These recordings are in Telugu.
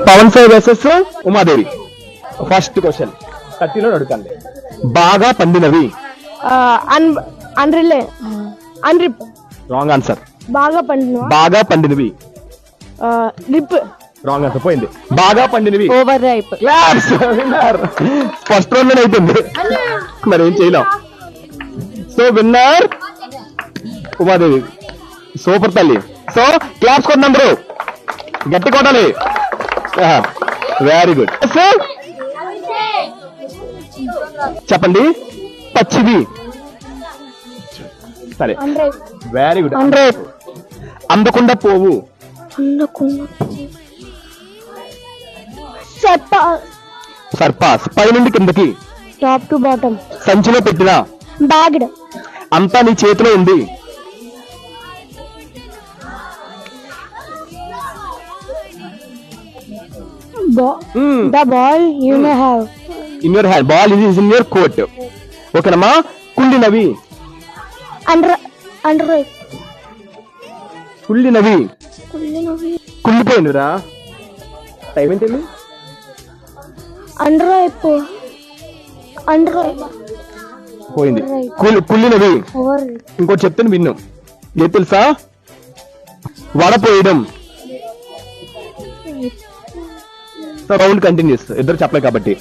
Pawan Sai versus Umadevi. First question 30లో అడుగుతాండి. బాగా పండినవి. అన్రిప్. Wrong answer. బాగా పండినవి. రిప్. Wrong answer. పోయింది. బాగా పండినవి. Over ripe. ఫస్ట్ రౌండ్ లో అయిపోయింది, మరి ఏం చేయలేం. So winner Umadevi. సూపర్ తల్లి. సో క్లాప్స్ కొట్టినాం బ్రో, గట్టి కొట్టాలి. Very good. చెప్పండి. పచ్చిది. సరే, వెరీ గుడ్. అందకుండా పోవు. సర్పాస్. పై నుండి కిందకి. Top to bottom. సంచిలో పెట్టిన. బ్యాగ్డ్. అంతా నీ చేతిలో ఉంది. The ball you may have. In your hand. Ball is in your court. ఓకేనమ్మా. కుళ్ళినవి. Underripe. కుళ్ళినవి. కుళ్ళిపోయినరా. టైం ఏంటండి? Underripe. పోయింది. కుళ్ళినవి. ఇంకోటి చెప్తాను విన్ను. ఏది తెలుసా? వడపోయడం. రౌండ్ కంటిన్యూస్, ఇద్దరు చెప్పలే కాబట్టి.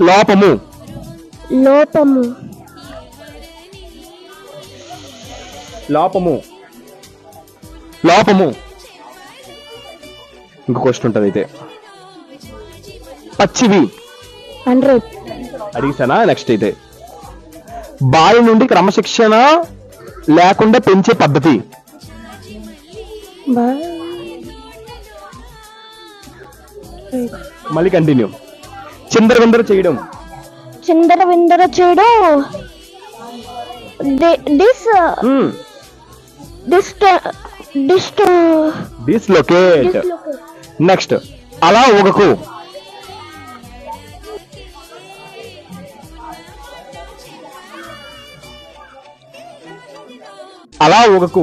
లోపము. ఇంకో క్వశ్చన్ ఉంటుంది అయితే. పచ్చివి. అడిగిసానా? నెక్స్ట్ అయితే. బావి నుండి క్రమశిక్షణ లేకుండా పెంచే పద్ధతి. మళ్ళీ కంటిన్యూ. చిందరవిందర చేయడం. డిస్లొకేట్. నెక్స్ట్. అలా ఊగకు. అలా ఊగకు.